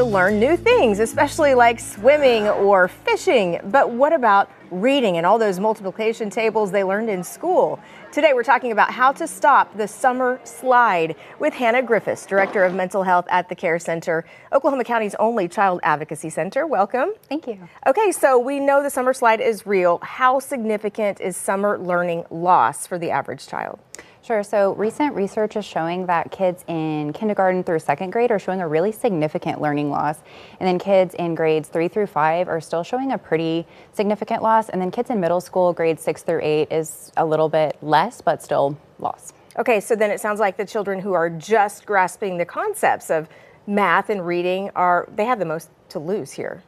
To learn new things, especially like swimming or fishing. But what about reading and all those multiplication tables they learned in school? Today we're talking about how to stop the summer slide with Hannah Griffis, Director of Mental Health at the Care Center, Oklahoma County's only child advocacy center. Welcome. Thank you. Okay, so we know the summer slide is real. How significant is summer learning loss for the average child? Sure. So recent research is showing that kids in kindergarten through second grade are showing a really significant learning loss. And then kids in grades 3 through 5 are still showing a pretty significant loss. And then kids in middle school, grades 6 through 8 is a little bit less, but still loss. Okay, so then it sounds like the children who are just grasping the concepts of math and reading they have the most to lose here.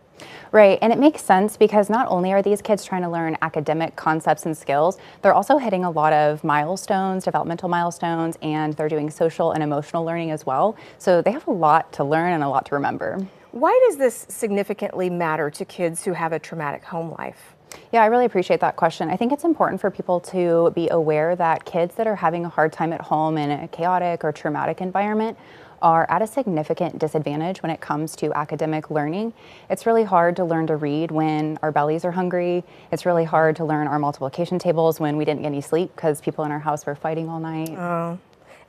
Right, and it makes sense because not only are these kids trying to learn academic concepts and skills, they're also hitting a lot of milestones, developmental milestones, and they're doing social and emotional learning as well. So they have a lot to learn and a lot to remember. Why does this significantly matter to kids who have a traumatic home life? Yeah, I really appreciate that question. I think it's important for people to be aware that kids that are having a hard time at home in a chaotic or traumatic environment are at a significant disadvantage when it comes to academic learning. It's really hard to learn to read when our bellies are hungry. It's really hard to learn our multiplication tables when we didn't get any sleep because people in our house were fighting all night. Oh,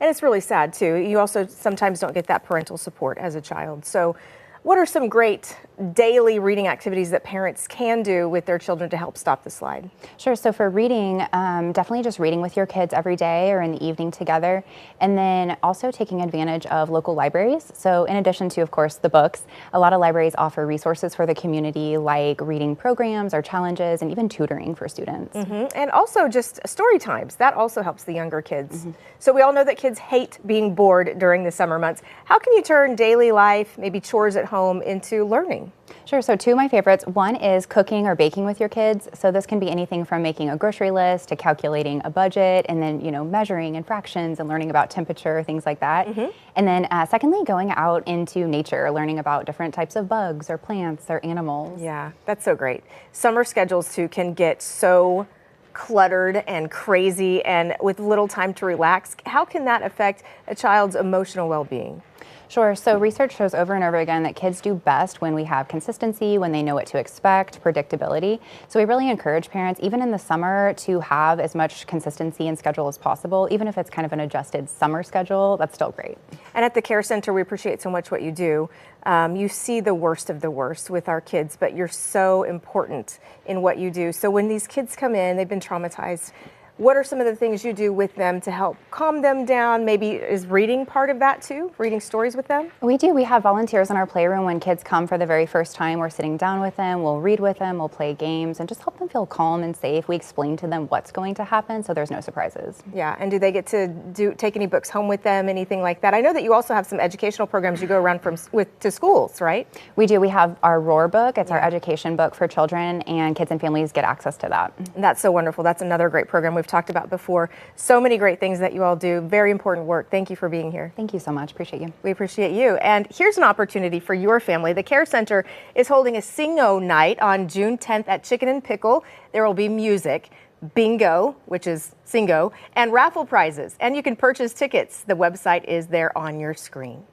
and it's really sad too. You also sometimes don't get that parental support as a child. So what are some great daily reading activities that parents can do with their children to help stop the slide? Sure. So for reading, definitely just reading with your kids every day or in the evening together. And then also taking advantage of local libraries. So in addition to, of course, the books, a lot of libraries offer resources for the community like reading programs or challenges and even tutoring for students. And also just story times. That also helps the younger kids. So we all know that kids hate being bored during the summer months. How can you turn daily life, maybe chores at home, into learning? Sure. So two of my favorites. One is cooking or baking with your kids. So this can be anything from making a grocery list to calculating a budget and then, measuring in fractions and learning about temperature, things like that. And then secondly, going out into nature, learning about different types of bugs or plants or animals. Yeah, that's so great. Summer schedules too can get so cluttered and crazy and with little time to relax. How can that affect a child's emotional well-being? Sure. So research shows over and over again that kids do best when we have consistency, when they know what to expect, predictability. So we really encourage parents, even in the summer, to have as much consistency in schedule as possible. Even if it's kind of an adjusted summer schedule, that's still great. And at the Care Center, we appreciate so much what you do. You see the worst of the worst with our kids, but you're so important in what you do. So when these kids come in, they've been traumatized. What are some of the things you do with them to help calm them down? Maybe is reading part of that too? Reading stories with them? We do. We have volunteers in our playroom when kids come for the very first time. We're sitting down with them, we'll read with them, we'll play games, and just help them feel calm and safe. We explain to them what's going to happen so there's no surprises. Yeah, and do they get to take any books home with them, anything like that? I know that you also have some educational programs you go around to schools, right? We do. We have our ROAR book. It's our education book for children, and kids and families get access to that. That's so wonderful. That's another great program we've talked about before. So many great things that you all do. Very important work. Thank you for being here. Thank you so much. Appreciate you. We appreciate you. And here's an opportunity for your family. The Care Center is holding a Singo night on June 10th at Chicken and Pickle. There will be music, bingo, which is Singo, and raffle prizes. And you can purchase tickets. The website is there on your screen.